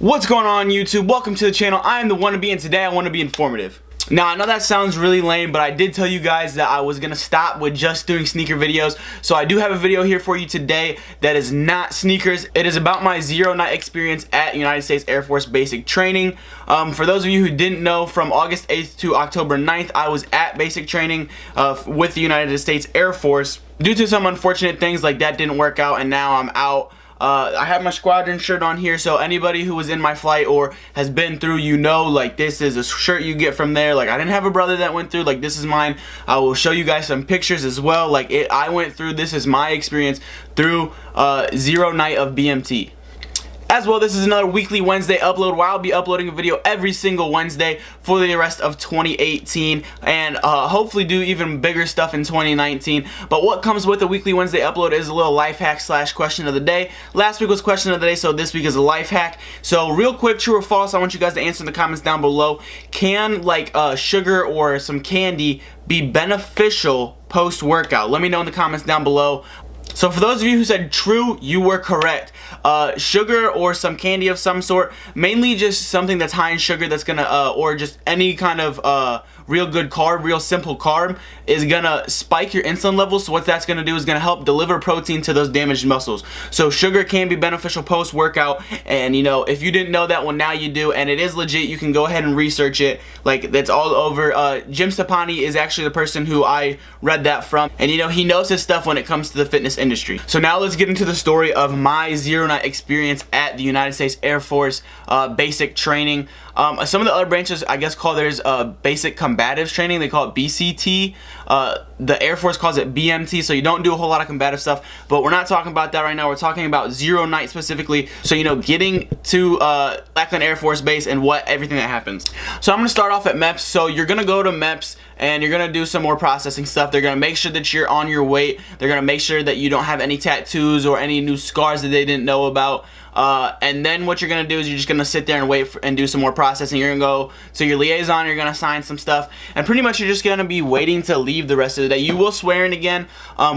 What's going on YouTube? Welcome to the channel. I am the Wannabe, and today I want to be informative. Now I know that sounds really lame, but I did tell you guys that I was gonna stop with just doing sneaker videos. So I do have a video here for you today that is not sneakers. It is about my zero-night experience at United States Air Force basic training. For those of you who didn't know, from August 8th to October 9th, I was at basic training with the United States Air Force. Due to some unfortunate things, like that didn't work out, and now I'm out. I have my squadron shirt on here, so anybody who was in my flight or has been through, you know, like, this is a shirt you get from there. Like, I didn't have a brother that went through, like, this is mine. I will show you guys some pictures as well. Like, I went through, this is my experience through zero night of BMT. As well, this is another weekly Wednesday upload where I'll be uploading a video every single Wednesday for the rest of 2018 and hopefully do even bigger stuff in 2019. But what comes with a weekly Wednesday upload is a little life hack / question of the day. Last week was question of the day, so this week is a life hack. So real quick, true or false, I want you guys to answer in the comments down below. Can like sugar or some candy be beneficial post-workout? Let me know in the comments down below. So for those of you who said true, you were correct. Sugar or some candy of some sort, mainly just something that's high in sugar that's gonna, or just any kind of real good carb, real simple carb, is gonna spike your insulin levels. So what that's gonna do is gonna help deliver protein to those damaged muscles. So sugar can be beneficial post-workout, and you know, if you didn't know that, well now you do, and it is legit. You can go ahead and research it. Like, that's all over. Jim Stoppani is actually the person who I read that from, and you know, he knows his stuff when it comes to the fitness industry. So now let's get into the story of my zero-night experience at the United States Air Force basic training. Some of the other branches, I guess, call theirs basic combatives training. They call it BCT. The Air Force calls it BMT, so you don't do a whole lot of combative stuff, but we're not talking about that right now. We're talking about zero night specifically, so you know, getting to Lackland Air Force Base and everything that happens. So I'm going to start off at MEPS. So you're going to go to MEPS and you're going to do some more processing stuff. They're going to make sure that you're on your weight. They're going to make sure that you don't have any tattoos or any new scars that they didn't know about. And then what you're going to do is you're just going to sit there and wait and do some more processing. You're going to go to your liaison, you're going to sign some stuff, and pretty much you're just going to be waiting to leave the rest of the day. You will swear in again.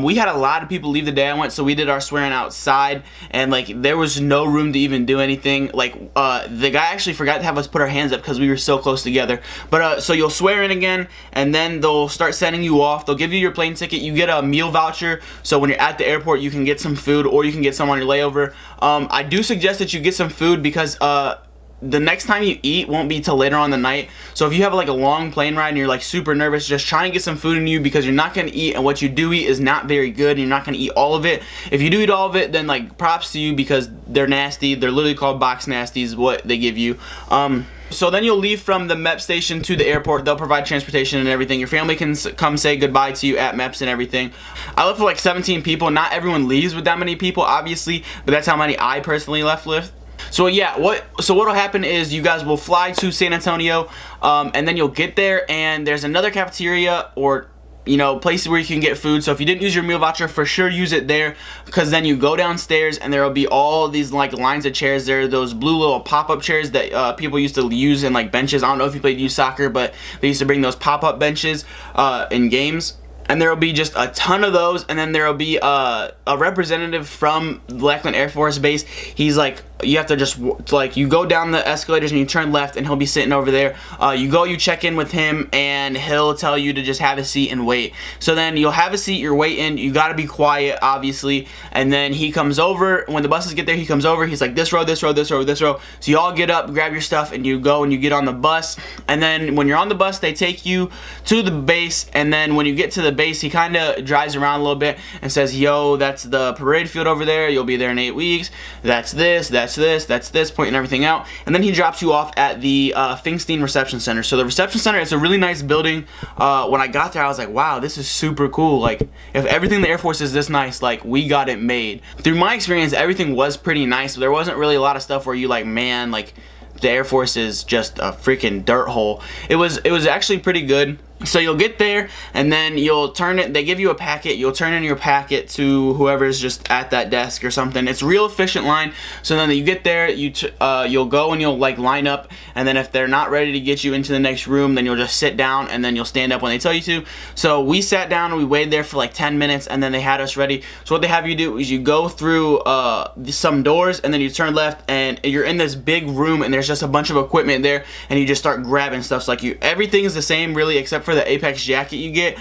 We had a lot of people leave the day I went, so we did our swearing outside, and like, there was no room to even do anything. Like, the guy actually forgot to have us put our hands up because we were so close together. But so you'll swear in again, and then they'll start sending you off. They'll give you your plane ticket. You get a meal voucher, so when you're at the airport you can get some food, or you can get some on your layover. I do suggest that you get some food because the next time you eat won't be till later on the night. So if you have like a long plane ride and you're like super nervous, just try and get some food in you, because you're not going to eat, and what you do eat is not very good, and you're not going to eat all of it. If you do eat all of it, then like, props to you, because they're nasty. They're literally called box nasties, what they give you. So then you'll leave from the MEP station to the airport. They'll provide transportation and everything. Your family can come say goodbye to you at MEPS and everything. I left with like 17 people. Not everyone leaves with that many people, obviously, but that's how many I personally left with. So yeah, what'll happen is you guys will fly to San Antonio, and then you'll get there, and there's another cafeteria, or you know, places where you can get food. So if you didn't use your meal voucher, for sure use it there, because then you go downstairs and there will be all these like lines of chairs. There are those blue little pop-up chairs that people used to use in like benches. I don't know if you played youth soccer, but they used to bring those pop-up benches in games. And there will be just a ton of those, and then there will be a representative from Lackland Air Force Base. He's like, you have to just, like, you go down the escalators and you turn left, and he'll be sitting over there. You check in with him, and he'll tell you to just have a seat and wait. So then you'll have a seat, you're waiting, you gotta be quiet, obviously, and then he comes over. When the buses get there, he comes over, he's like, this row, this row, this row, this row. So you all get up, grab your stuff, and you go and you get on the bus. And then when you're on the bus, they take you to the base, and then when you get to the base, he kind of drives around a little bit and says, yo, that's the parade field over there, you'll be there in 8 weeks, that's this, pointing everything out. And then he drops you off at the Pfingsten Reception Center. So the Reception Center, it's a really nice building. When I got there, I was like, wow, this is super cool. Like, if everything in the Air Force is this nice, like, we got it made. Through my experience, everything was pretty nice. There wasn't really a lot of stuff where you like, man, like, the Air Force is just a freaking dirt hole. It was actually pretty good. So you'll get there, and then you'll turn it, they give you a packet, you'll turn in your packet to whoever's just at that desk or something. It's a real efficient line. So then you get there, you'll go and you'll like line up, and then if they're not ready to get you into the next room, then you'll just sit down, and then you'll stand up when they tell you to. So we sat down and we waited there for like 10 minutes, and then they had us ready. So what they have you do is you go through some doors, and then you turn left, and you're in this big room, and there's just a bunch of equipment there, and you just start grabbing stuff. So like everything is the same really, except for the Apex jacket you get.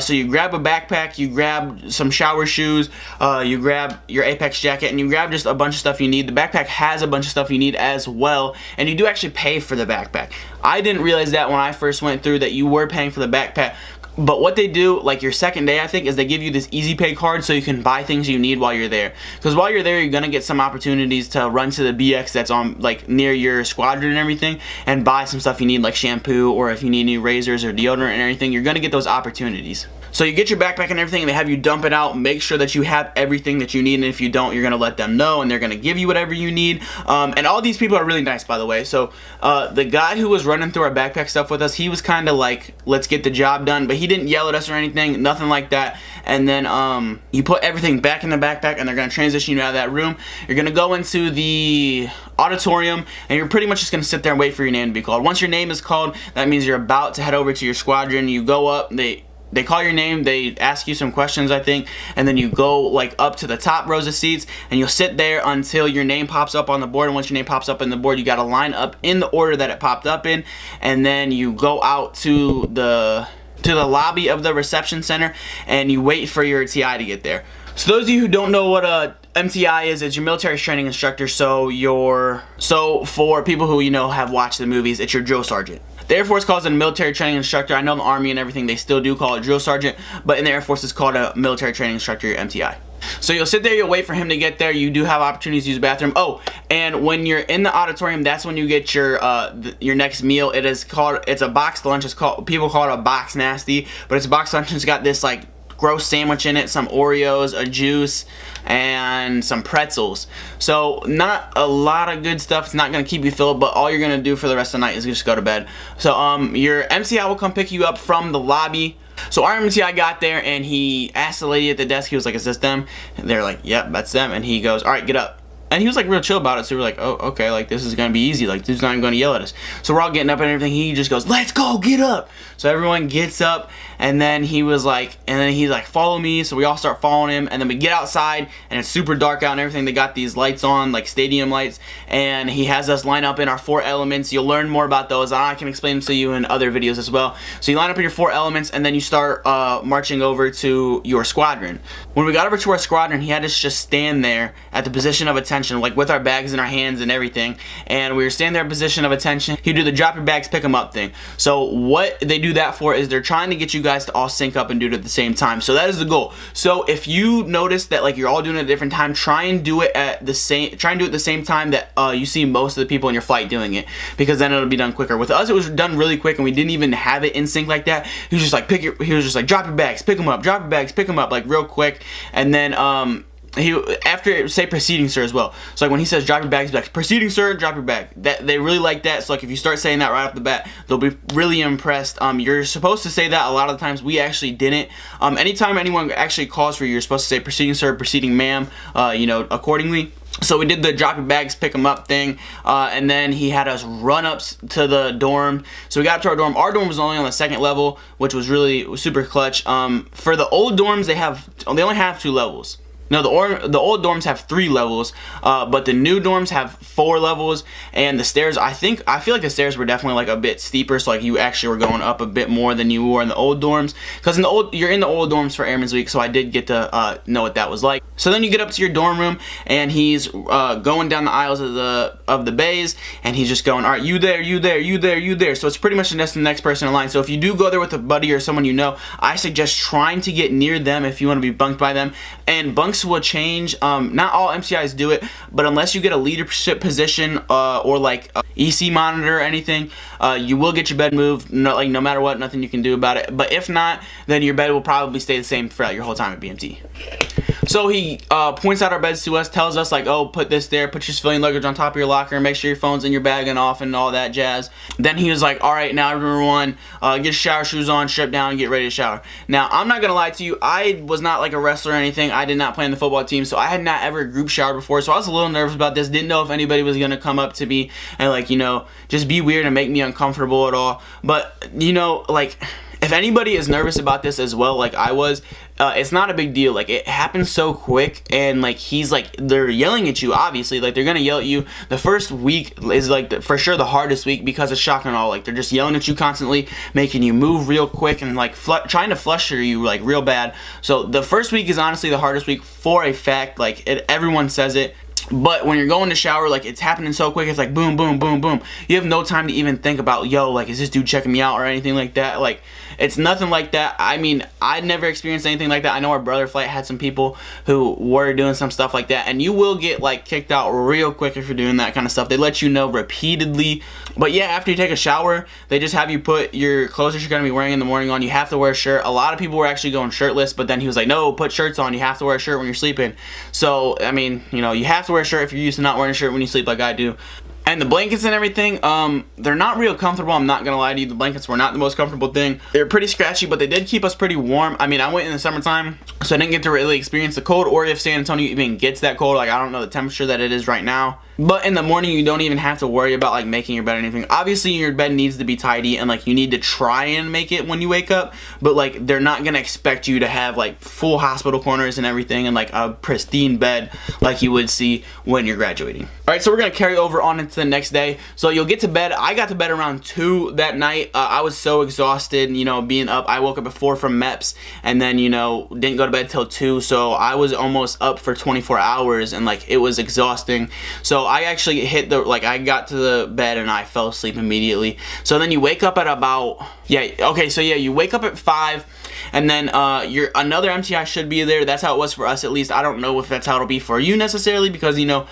So you grab a backpack, you grab some shower shoes, you grab your Apex jacket, and you grab just a bunch of stuff you need. The backpack has a bunch of stuff you need as well, and you do actually pay for the backpack. I didn't realize that when I first went through that you were paying for the backpack. But what they do, like your second day, I think, is they give you this Easy Pay card so you can buy things you need while you're there. Because while you're there, you're going to get some opportunities to run to the BX that's on, like, near your squadron and everything, and buy some stuff you need, like shampoo, or if you need new razors or deodorant and everything, you're going to get those opportunities. So you get your backpack and everything, and they have you dump it out. Make sure that you have everything that you need, and if you don't, you're going to let them know, and they're going to give you whatever you need. And all these people are really nice, by the way. So the guy who was running through our backpack stuff with us, he was kind of like, let's get the job done, but he didn't yell at us or anything, nothing like that. And then you put everything back in the backpack, and they're going to transition you out of that room. You're going to go into the auditorium, and you're pretty much just going to sit there and wait for your name to be called. Once your name is called, that means you're about to head over to your squadron. You go up, they call your name, they ask you some questions, I think, and then you go like up to the top rows of seats, and you'll sit there until your name pops up on the board. And once your name pops up in the board, you got to line up in the order that it popped up in, and then you go out to the lobby of the reception center, and you wait for your TI to get there. So those of you who don't know what a MTI is, it's your military training instructor. So for people who have watched the movies, it's your drill sergeant. The Air Force calls it a military training instructor. I know in the Army and everything they still do call it drill sergeant, but in the Air Force it's called a military training instructor, your MTI. So you'll sit there, you'll wait for him to get there. You do have opportunities to use the bathroom. Oh, and when you're in the auditorium, that's when you get your next meal. It's a boxed lunch. People call it a box nasty, but it's a boxed lunch. It's got this like gross sandwich in it, some Oreos, a juice, and some pretzels. So not a lot of good stuff. It's not going to keep you filled, but all you're going to do for the rest of the night is just go to bed. So your MTI will come pick you up from the lobby. So our MTI got there, and he asked the lady at the desk, he was like, is this them? And they're like, yep, that's them. And he goes, all right, get up. And he was like real chill about it, so we're like, oh, okay, like this is gonna be easy, like dude's not even gonna yell at us. So we're all getting up and everything. He just goes, let's go, get up. So everyone gets up, and then he's like, follow me. So we all start following him, and then we get outside, and it's super dark out and everything. They got these lights on, like stadium lights, and he has us line up in our 4 elements. You'll learn more about those. I can explain them to you in other videos as well. So you line up in your 4 elements, and then you start marching over to your squadron. When we got over to our squadron, he had us just stand there at the position of attention, like with our bags in our hands and everything, and we were standing there in position of attention. He'd do the drop your bags, pick them up thing. So what they do that for is they're trying to get you guys to all sync up and do it at the same time. So that is the goal. So if you notice that like you're all doing it at a different time, try and do it at the same time that you see most of the people in your flight doing it, because then it'll be done quicker. With us, it was done really quick, and we didn't even have it in sync like that. He was just like drop your bags, pick them up, drop your bags, pick them up, like real quick. And then after say proceeding sir as well. So like when he says drop your bags, be like proceeding sir, drop your bag. That they really like that. So like if you start saying that right off the bat, they'll be really impressed. You're supposed to say that a lot of the times. We actually didn't. Anytime anyone actually calls for you, you're supposed to say proceeding sir, proceeding ma'am, accordingly. So we did the drop your bags, pick them up thing, and then he had us run up to the dorm. So we got to our dorm. Our dorm was only on the 2nd level, which was really super clutch. For the old dorms, they only have 2 levels. No, the old dorms have 3 levels, but the new dorms have 4 levels, and the stairs, I feel like the stairs were definitely like a bit steeper, so like you actually were going up a bit more than you were in the old dorms, because you're in the old dorms for Airman's Week, so I did get to know what that was like. So then you get up to your dorm room, and he's going down the aisles of the bays, and he's just going, all right, you there, you there, you there, you there. So it's pretty much the next person in line. So if you do go there with a buddy or someone you know, I suggest trying to get near them if you want to be bunked by them. And bunks will change. Not all MCIs do it, but unless you get a leadership position or like a EC monitor or anything, you will get your bed moved. No matter what, nothing you can do about it. But if not, then your bed will probably stay the same throughout your whole time at BMT. So he points out our beds to us, tells us like, oh, put this there, put your civilian luggage on top of your locker, make sure your phone's in your bag and off and all that jazz. Then he was like, all right, now everyone get your shower shoes on, strip down, and get ready to shower. Now, I'm not gonna lie to you, I was not like a wrestler or anything. I did not play in the football team, so I had not ever group showered before, so I was a little nervous about this. Didn't know if anybody was gonna come up to me and like, you know, just be weird and make me uncomfortable at all. But, you know, like, if anybody is nervous about this as well, like I was, it's not a big deal. Like, it happens so quick, and like he's like, they're yelling at you, obviously, like they're gonna yell at you. The first week is like for sure the hardest week because of shock and all. Like, they're just yelling at you constantly, making you move real quick and like trying to fluster you like real bad. So the first week is honestly the hardest week for a fact. Like, everyone says it. But when you're going to shower, like, it's happening so quick. It's like boom, boom, boom, boom. You have no time to even think about, yo, like, is this dude checking me out or anything like that? Like, it's nothing like that. I mean, I never experienced anything like that. I know our brother flight had some people who were doing some stuff like that, and you will get like kicked out real quick if you're doing that kind of stuff. They let you know repeatedly. But yeah, after you take a shower, they just have you put your clothes that you're gonna be wearing in the morning on. You have to wear a shirt. A lot of people were actually going shirtless, but then he was like, no, put shirts on. You have to wear a shirt when you're sleeping. So I mean, you know, you have to wear a shirt if you're used to not wearing a shirt when you sleep like I do. And the blankets and everything, they're not real comfortable. I'm not gonna lie to you. The blankets were not the most comfortable thing. They're pretty scratchy, but they did keep us pretty warm. I mean, I went in the summertime, so I didn't get to really experience the cold, or if San Antonio even gets that cold. Like, I don't know the temperature that it is right now. But in the morning, you don't even have to worry about like making your bed or anything. Obviously, your bed needs to be tidy, and like you need to try and make it when you wake up. But like, they're not gonna expect you to have like full hospital corners and everything, and like a pristine bed like you would see when you're graduating. All right, so we're gonna carry over on into the next day. So you'll get to bed. I got to bed around 2 that night. I was so exhausted, you know, being up. I woke up at 4 from MEPS, and then, you know, didn't go to bed till 2. So I was almost up for 24 hours, and like it was exhausting. So I actually hit the, like, I got to the bed and I fell asleep immediately. So then you wake up at about, you wake up at 5, and then another MTI should be there. That's how it was for us, at least. I don't know if that's how it'll be for you necessarily, because, you know,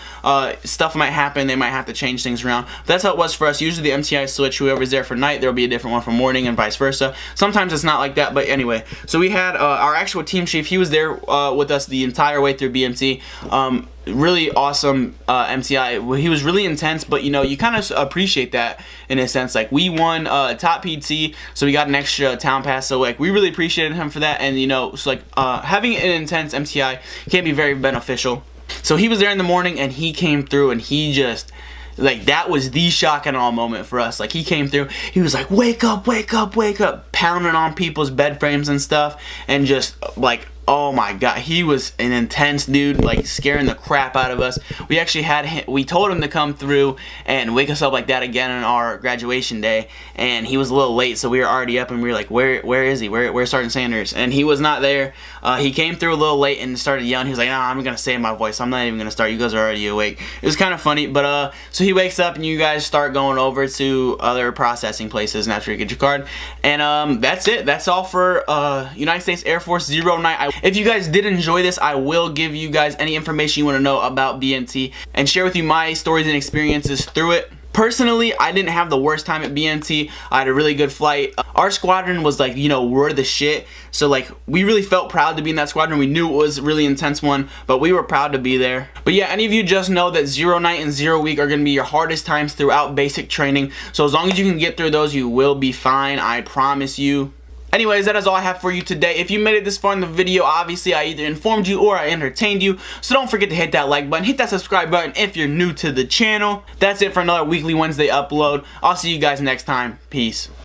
stuff might happen. They might have to change things around. But that's how it was for us. Usually the MTI switch. Whoever's there for night, there'll be a different one for morning, and vice versa. Sometimes it's not like that, but anyway. So we had our actual team chief. He was there with us the entire way through BMT. Really awesome MTI. He was really intense, but you know, you kind of appreciate that in a sense. Like, we won top PT, so we got an extra town pass, so like we really appreciated him for that. And you know, so like having an intense MTI can be very beneficial. So he was there in the morning, and he came through, and he just, like, that was the shock and awe moment for us. Like, he came through, he was like, wake up, wake up, wake up, pounding on people's bed frames and stuff, and just like, oh my god, he was an intense dude, like scaring the crap out of us. We actually had him, we told him to come through and wake us up like that again on our graduation day, and he was a little late, so we were already up, and we were like, where is he? Where's Sergeant Sanders? And he was not there. He came through a little late and started yelling. He was like, nah, I'm gonna save my voice. I'm not even gonna start. You guys are already awake. It was kind of funny, but so he wakes up, and you guys start going over to other processing places, and after you get your card, and that's it. That's all for United States Air Force 09. If you guys did enjoy this, I will give you guys any information you want to know about BMT and share with you my stories and experiences through it. Personally, I didn't have the worst time at BMT. I had a really good flight. Our squadron was like, you know, we're the shit. So like, we really felt proud to be in that squadron. We knew it was a really intense one, but we were proud to be there. But yeah, any of you just know that 0 night and 0 week are going to be your hardest times throughout basic training. So as long as you can get through those, you will be fine. I promise you. Anyways, that is all I have for you today. If you made it this far in the video, obviously I either informed you or I entertained you. So don't forget to hit that like button, hit that subscribe button if you're new to the channel. That's it for another weekly Wednesday upload. I'll see you guys next time. Peace.